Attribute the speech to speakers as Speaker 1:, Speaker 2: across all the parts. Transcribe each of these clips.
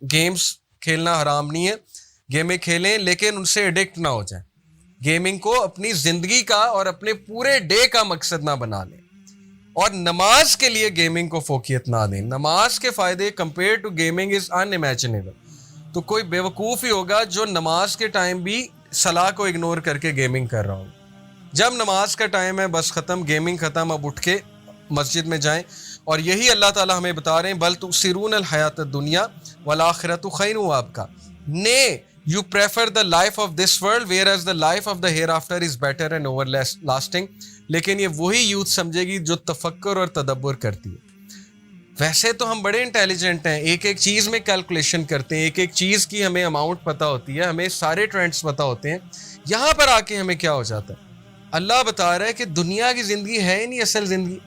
Speaker 1: Games کھیلنا حرام نہیں ہے، گیمیں کھیلیں لیکن ان سے ایڈکٹ نہ ہو جائیں، گیمنگ کو اپنی زندگی کا اور اپنے پورے ڈے کا مقصد نہ بنا لیں، اور نماز کے لیے گیمنگ کو فوقیت نہ دیں۔ نماز کے فائدے compare to gaming is unimaginable. تو کوئی بیوقوف ہی ہوگا جو نماز کے ٹائم بھی صلاح کو اگنور کر کے گیمنگ کر رہا ہوں۔ جب نماز کا ٹائم ہے بس ختم، گیمنگ ختم، اب اٹھ کے مسجد میں جائیں۔ اور یہی اللہ تعالیٰ ہمیں بتا رہے ہیں بل تؤثرون الحیات الدنیا والآخرۃ خیر وابقیٰ، نے you prefer the life of this world whereas the life of the hereafter is better and everlasting۔ لیکن یہ وہی یوتھ سمجھے گی جو تفکر اور تدبر کرتی ہے۔ ویسے تو ہم بڑے انٹیلیجنٹ ہیں، ایک ایک چیز میں کیلکولیشن کرتے ہیں، ایک ایک چیز کی ہمیں اماؤنٹ پتہ ہوتی ہے، ہمیں سارے ٹرینڈز پتہ ہوتے ہیں۔ یہاں پر آ کے ہمیں کیا ہو جاتا ہے؟ اللہ بتا رہا ہے کہ دنیا کی زندگی ہے ہی نہیں اصل زندگی،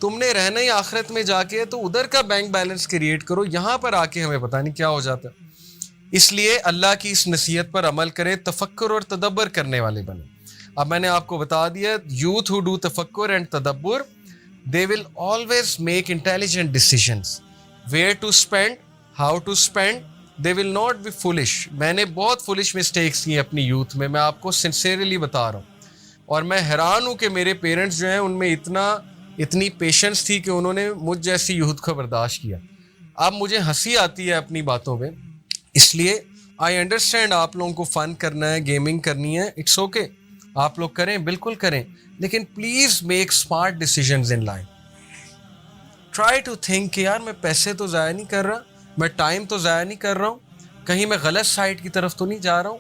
Speaker 1: تم نے رہنا ہی آخرت میں جا کے، تو ادھر کا بینک بیلنس کریٹ کرو۔ یہاں پر آ کے ہمیں پتہ نہیں کیا ہو جاتا ہے۔ اس لیے اللہ کی اس نصیحت پر عمل کریں، تفکر اور تدبر کرنے والے بنیں۔ اب میں نے آپ کو بتا دیا، یوتھ ہو ڈو تفکر اینڈ تدبر they will always make intelligent decisions where to spend, how to spend, they will not be foolish۔ میں نے بہت فولش مسٹیکس کی اپنی یوتھ میں آپ کو سنسیئرلی بتا رہا ہوں، اور میں حیران ہوں کہ میرے پیرنٹس جو ہیں ان میں اتنی پیشنس تھی کہ انہوں نے مجھ جیسی یوتھ کو برداشت کیا۔ اب مجھے ہنسی آتی ہے اپنی باتوں پہ، اس لیے آئی انڈرسٹینڈ آپ لوگوں کو فن کرنا ہے، گیمنگ کرنی ہے، اٹس اوکے، آپ لوگ کریں، بالکل کریں، لیکن please make smart decisions in life. Try to think کہ یار میں پیسے تو ضائع نہیں کر رہا، میں ٹائم تو ضائع نہیں کر رہا ہوں، کہیں میں غلط سائٹ کی طرف تو نہیں جا رہا ہوں۔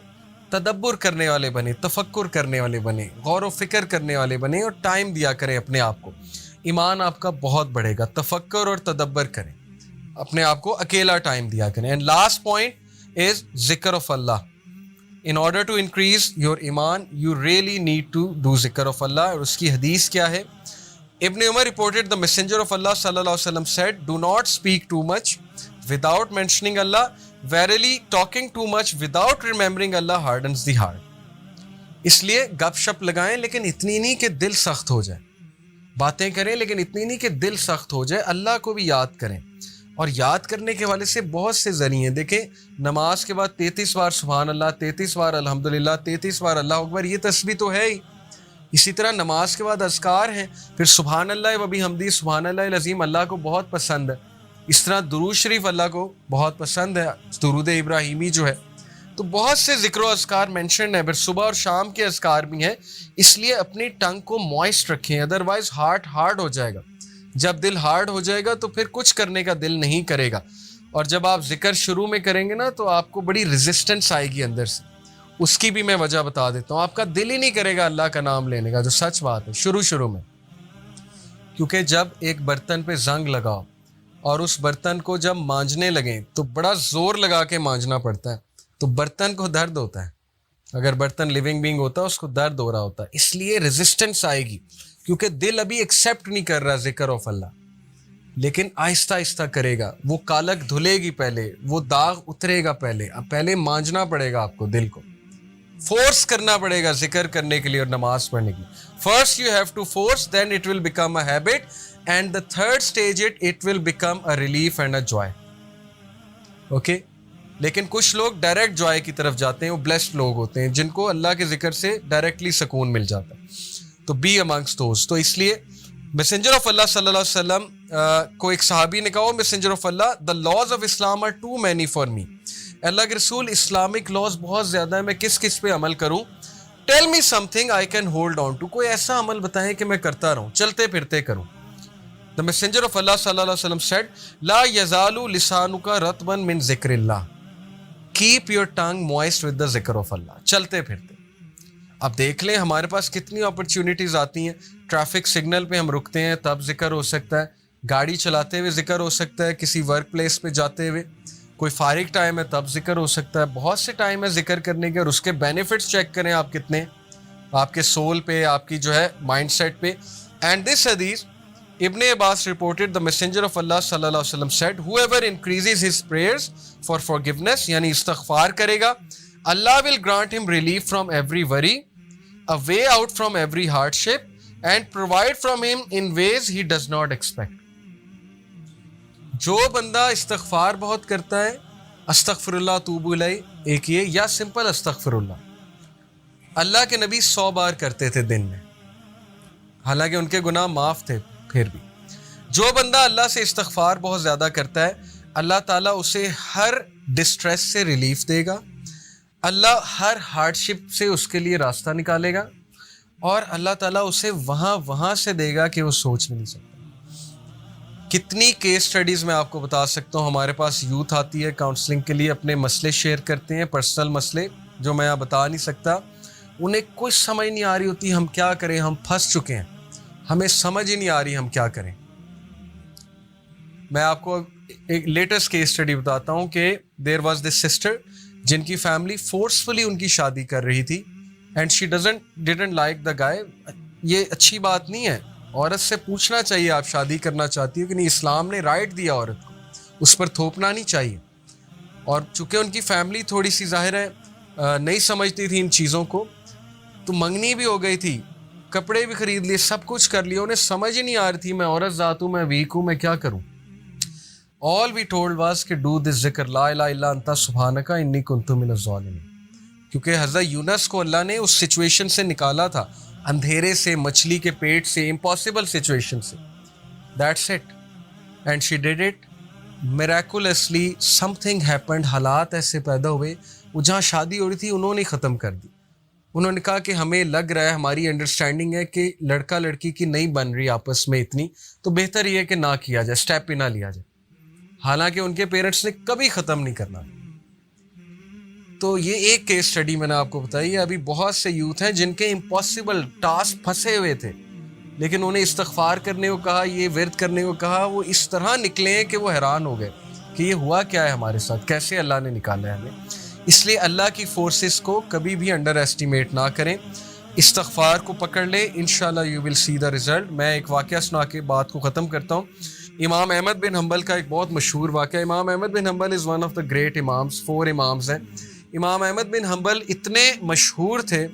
Speaker 1: تدبر کرنے والے بنے، تفکر کرنے والے بنے، غور و فکر کرنے والے بنے، اور ٹائم دیا کریں اپنے آپ کو۔ ایمان آپ کا بہت بڑھے گا، تفکر اور تدبر کریں، اپنے آپ کو اکیلا ٹائم دیا کریں۔ اینڈ لاسٹ پوائنٹ از ذکر of Allah. In order to increase your iman, you really need to do ذکر of اللہ۔ اور اس کی حدیث کیا ہے؟ ابن عمر reported the messenger of Allah صلی اللہ علیہ وسلم said, do not speak too much without mentioning Allah, verily talking too much without remembering Allah hardens the heart۔ اس لیے گپ شپ لگائیں لیکن اتنی نہیں کہ دل سخت ہو جائے، باتیں کریں لیکن اتنی نہیں کہ دل سخت ہو جائے، اللہ کو بھی یاد کریں۔ اور یاد کرنے کے والے سے بہت سے ذریعے ہیں، دیکھیں نماز کے بعد 33 بار سبحان اللہ، 33 بار الحمدللہ، 33 بار اللہ اکبر، یہ تسبیح تو ہے ہی۔ اسی طرح نماز کے بعد اذکار ہیں، پھر سبحان اللہ و بحمدہ، سبحان اللہ العظیم اللہ کو بہت پسند ہے۔ اس طرح درود شریف اللہ کو بہت پسند ہے، درود ابراہیمی جو ہے۔ تو بہت سے ذکر و اذکار مینشن ہے، پھر صبح اور شام کے اذکار بھی ہیں۔ اس لیے اپنی ٹنگ کو موئسٹ رکھیں، ادروائز ہارٹ ہارڈ ہو جائے گا۔ جب دل ہارڈ ہو جائے گا تو پھر کچھ کرنے کا دل نہیں کرے گا، اور جب آپ ذکر شروع میں کریں گے نا تو آپ کو بڑی ریزسٹنس آئے گی اندر سے۔ اس کی بھی میں وجہ بتا دیتا ہوں، آپ کا دل ہی نہیں کرے گا اللہ کا نام لینے کا، جو سچ بات ہے شروع میں۔ کیونکہ جب ایک برتن پہ زنگ لگاؤ اور اس برتن کو جب مانجنے لگیں تو بڑا زور لگا کے مانجنا پڑتا ہے، تو برتن کو درد ہوتا ہے۔ اگر برتن لیونگ بینگ ہوتا ہے اس کو درد ہو رہا ہوتا ہے، اس لیے ریزسٹنس آئے گی، کیونکہ دل ابھی ایکسیپٹ نہیں کر رہا ذکر آف اللہ۔ لیکن آہستہ آہستہ کرے گا، وہ کالک دھلے گی، پہلے وہ داغ اترے گا، پہلے مانجنا پڑے گا آپ کو، دل کو فورس کرنا پڑے گا ذکر کرنے کے لیے اور نماز پڑھنے کی۔ First you have to force, then it will become a habit, and the third stage it will become a relief and a joy. Okay, لیکن کچھ لوگ ڈائریکٹ جوائے کی طرف جاتے ہیں، وہ بلیسڈ لوگ ہوتے ہیں جن کو اللہ کے ذکر سے ڈائریکٹلی سکون مل جاتا ہے۔ تو بی امنگسٹ دوز۔ تو اس لیے میسنجر آف اللہ صلی اللہ علیہ وسلم کو ایک صحابی نے کہا، messenger of Allah, the laws of Islam are too many for me. Allah کے رسول اسلامک لاز بہت زیادہ ہیں، میں کس پہ عمل کروں؟ Tell me something I can hold on to, کوئی ایسا عمل بتائیں کہ میں کرتا رہوں، چلتے پھرتے کروں۔ دا میسنجر آف اللہ صلی اللہ علیہ وسلم سیڈ، لا یزال لسانک رطبا من ذکر Allah, keep your tongue moist with the dhikr of اللہ، چلتے پھرتے۔ اب دیکھ لیں ہمارے پاس کتنی اپرچونیٹیز آتی ہیں، ٹریفک سگنل پہ ہم رکتے ہیں تب ذکر ہو سکتا ہے، گاڑی چلاتے ہوئے ذکر ہو سکتا ہے، کسی ورک پلیس پہ جاتے ہوئے، کوئی فارغ ٹائم ہے تب ذکر ہو سکتا ہے، بہت سے ٹائم ہے ذکر کرنے کے، اور اس کے بینیفٹس چیک کریں آپ کتنے، آپ کے سول پہ، آپ کی جو ہے مائنڈ سیٹ پہ۔ اینڈ دس حدیث ابن عباس reported the messenger of Allah صلی اللہ علیہ وسلم said, whoever increases his prayers for forgiveness، یعنی استغفار کرے گا، Allah will grant him relief from every worry، a way out from every hardship، and provide from him in ways he does not expect۔ جو بندہ استغفار بہت کرتا ہے استغفر اللہ توب الیہ ایک یہ، یا سمپل استغفر اللہ۔ اللہ کے نبی 100 بار کرتے تھے دن میں، حالانکہ ان کے گناہ معاف تھے، پھر بھی جو بندہ اللہ سے استغفار بہت زیادہ کرتا ہے، اللہ تعالیٰ اسے ہر ڈسٹریس سے ریلیف دے گا، اللہ ہر ہارڈ شپ سے اس کے لیے راستہ نکالے گا، اور اللہ تعالیٰ اسے وہاں سے دے گا کہ وہ سوچ بھی نہیں سکتا۔ کتنی کیس سٹڈیز میں آپ کو بتا سکتا ہوں، ہمارے پاس یوتھ آتی ہے کاؤنسلنگ کے لیے، اپنے مسئلے شیئر کرتے ہیں، پرسنل مسئلے جو میں بتا نہیں سکتا، انہیں کچھ سمجھ نہیں آ رہی ہوتی ہم کیا کریں، ہم پھنس چکے ہیں، ہمیں سمجھ ہی نہیں آ رہی ہم کیا کریں۔ میں آپ کو ایک لیٹسٹ کیس سٹڈی بتاتا ہوں کہ دیر واز دس سسٹر جن کی فیملی فورسفلی ان کی شادی کر رہی تھی، and she didn't like the guy. یہ اچھی بات نہیں ہے، عورت سے پوچھنا چاہیے آپ شادی کرنا چاہتی ہو کہ نہیں، اسلام نے رائٹ دیا عورت کو، اس پر تھوپنا نہیں چاہیے۔ اور چونکہ ان کی فیملی تھوڑی سی ظاہر ہے نہیں سمجھتی تھی ان چیزوں کو، تو منگنی بھی ہو گئی تھی، کپڑے بھی خرید لیے، سب کچھ کر لیا، انہیں سمجھ ہی نہیں آ رہی تھی میں عورت ذات ہوں، میں ویک ہوں، میں کیا کروں۔ All we told was کہ do this ذکر لا الہ الا انت سبحانک انی کنت من الظالمین، کیونکہ حضرت یونس کو اللہ نے اس سچویشن سے نکالا تھا، اندھیرے سے، مچھلی کے پیٹ سے، امپاسبل سچویشن سے۔ That's it. And she did it. Miraculously something happened. حالات ایسے پیدا ہوئے، وہ جہاں شادی ہو رہی تھی انہوں نے ختم کر دی۔ انہوں نے کہا کہ ہمیں لگ رہا ہے، ہماری انڈرسٹینڈنگ ہے کہ لڑکا لڑکی کی نہیں بن رہی آپس میں اتنی، تو بہتر یہ ہے کہ نہ کیا جائے، اسٹیپ ہی نہ لیا جائے، حالانکہ ان کے پیرنٹس نے کبھی ختم نہیں کرنا۔ تو یہ ایک کیس سٹڈی میں نے آپ کو بتائی ہے۔ ابھی بہت سے یوتھ ہیں جن کے امپاسبل ٹاسک پھنسے ہوئے تھے، لیکن انہیں استغفار کرنے کو کہا، یہ ورد کرنے کو کہا، وہ اس طرح نکلے کہ وہ حیران ہو گئے کہ یہ ہوا کیا ہے ہمارے ساتھ، کیسے اللہ نے نکالا ہے ہمیں۔ اس لیے اللہ کی فورسز کو کبھی بھی انڈر ایسٹیمیٹ نہ کریں، استغفار کو پکڑ لیں، انشاءاللہ you will C the result. میں ایک واقعہ سنا کے بات کو ختم کرتا ہوں۔ امام احمد بن حنبل کا ایک بہت مشہور واقعہ۔ Imam Ahmad bin Hanbal is one of the great imams, 4 imams ہیں۔ امام احمد بن حنبل اتنے مشہور تھے،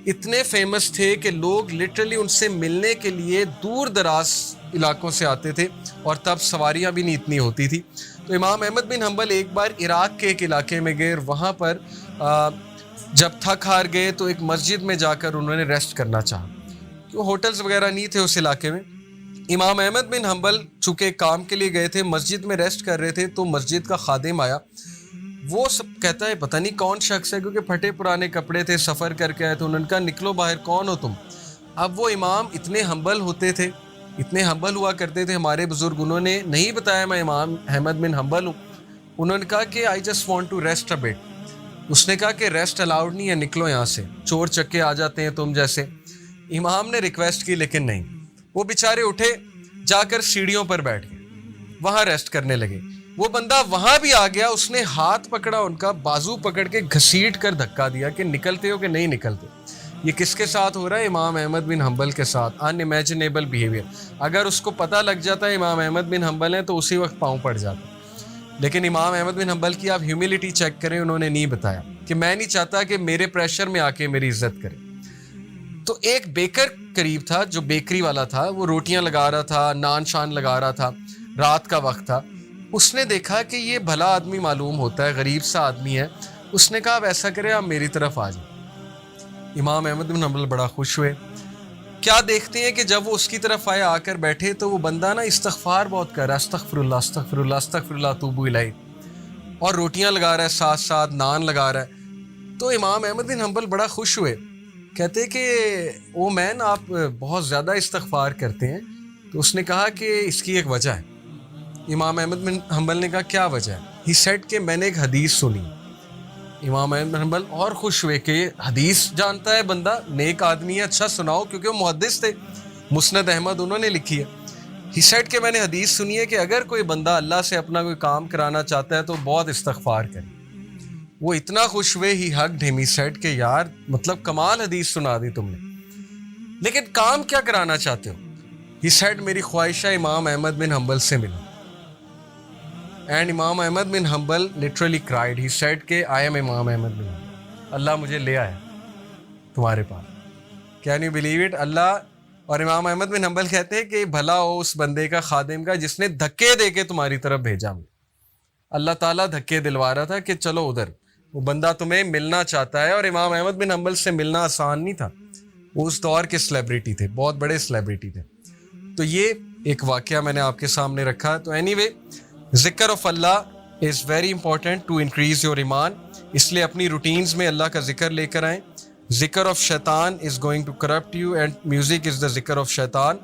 Speaker 1: اتنے فیمس تھے کہ لوگ لٹرلی ان سے ملنے کے لیے دور دراز علاقوں سے آتے تھے، اور تب سواریاں بھی نہیں اتنی ہوتی تھی۔ تو امام احمد بن حنبل ایک بار عراق کے ایک علاقے میں گئے، اور وہاں پر جب تھک ہار گئے تو ایک مسجد میں جا کر انہوں نے ریسٹ کرنا چاہا، کیوں ہوٹلز وغیرہ نہیں تھے اس علاقے میں۔ امام احمد بن حنبل چونکہ کام کے لیے گئے تھے، مسجد میں ریسٹ کر رہے تھے، تو مسجد کا خادم آیا، وہ سب کہتا ہے پتہ نہیں کون شخص ہے، کیونکہ پھٹے پرانے کپڑے تھے، سفر کر کے آئے، تو انہوں نے کہا نکلو باہر، کون ہو تم؟ اب وہ امام اتنے ہمبل ہوتے تھے، اتنے ہمبل ہوا کرتے تھے، ہمارے بزرگ، انہوں نے نہیں بتایا میں امام احمد بن حنبل ہوں، انہوں نے کہا کہ I just want to rest a bit. اس نے کہا کہ ریسٹ الاؤڈ نہیں ہے، نکلو یہاں سے، چور چکے آ جاتے ہیں تم جیسے۔ امام نے ریکویسٹ کی لیکن نہیں، وہ بیچارے اٹھے، جا کر سیڑھیوں پر بیٹھ گئے، وہاں ریسٹ کرنے لگے۔ وہ بندہ وہاں بھی آ گیا، اس نے ہاتھ پکڑا ان کا، بازو پکڑ کے گھسیٹ کر دھکا دیا کہ نکلتے ہو کہ نہیں نکلتے۔ یہ کس کے ساتھ ہو رہا ہے؟ امام احمد بن حنبل کے ساتھ۔ ان امیجنیبل بیہیویئر۔ اگر اس کو پتہ لگ جاتا ہے امام احمد بن حنبل ہیں تو اسی وقت پاؤں پڑ جاتا۔ لیکن امام احمد بن حنبل کی آپ ہیوملٹی چیک کریں، انہوں نے نہیں بتایا کہ میں نہیں چاہتا کہ میرے پریشر میں آ کے میری عزت کرے۔ تو ایک بیکر قریب تھا جو بیکری والا تھا، وہ روٹیاں لگا رہا تھا، نان شان لگا رہا تھا، رات کا وقت تھا۔ اس نے دیکھا کہ یہ بھلا آدمی معلوم ہوتا ہے، غریب سا آدمی ہے، اس نے کہا اب ایسا کرے آپ میری طرف آ جائیں۔ امام احمد بن حنبل بڑا خوش ہوئے۔ کیا دیکھتے ہیں کہ جب وہ اس کی طرف آئے، آ کر بیٹھے، تو وہ بندہ نا استغفار بہت کر رہا ہے، استغفر اللہ استغفر اللہ استغفر اللہ توب الیہ، اور روٹیاں لگا رہا ہے، ساتھ ساتھ نان لگا رہا ہے۔ تو امام احمد بن حنبل بڑا خوش ہوئے، کہتے کہ او مین آپ بہت زیادہ استغفار کرتے ہیں۔ تو اس نے کہا کہ اس کی ایک وجہ ہے۔ امام احمد بن حنبل نے کہا کیا وجہ ہے؟ ہی سیڈ کہ میں نے ایک حدیث سنی۔ امام احمد بن حنبل اور خوش ہوئے کہ حدیث جانتا ہے بندہ، نیک آدمی ہے، اچھا سناؤ، کیونکہ وہ محدث تھے، مسند احمد انہوں نے لکھی ہے۔ ہی سیڈ کہ میں نے حدیث سنی ہے کہ اگر کوئی بندہ اللہ سے اپنا کوئی کام کرانا چاہتا ہے تو بہت استغفار کرے۔ وہ اتنا خوش ہوئے، ہی ہگڈ ہم، ہی سیڈ کہ یار مطلب کمال حدیث سنا دی تم نے، لیکن کام کیا کرانا چاہتے ہو؟ ہی سیڈ میری خواہش ہے امام احمد بن حنبل سے ملو۔ اینڈ امام احمد بن حنبل literally cried. He said کہ I am امام احمد بن حنبل، اللہ مجھے لے آیا تمہارے پاس۔ Can you believe it؟ اللہ اور امام احمد بن حنبل کہتے ہیں کہ بھلا ہو اس بندے کا، خادم کا، جس نے دھکے دے کے تمہاری طرف بھیجا مجھے۔ اللہ تعالیٰ دھکے دلوا رہا تھا کہ چلو ادھر، وہ بندہ تمہیں ملنا چاہتا ہے. اور امام احمد بن حنبل سے ملنا آسان نہیں تھا، وہ اس دور کے سیلیبریٹی تھے، بہت بڑے سیلیبریٹی تھے. تو یہ ایک واقعہ میں نے آپ کے سامنے رکھا. تو اینی وے، ذکر of Allah is very important to increase your ایمان. اس لیے اپنی روٹینز میں اللہ کا ذکر لے کر آئیں. Dhikr of Shaitan is going to corrupt you, and music is the dhikr of شیطان.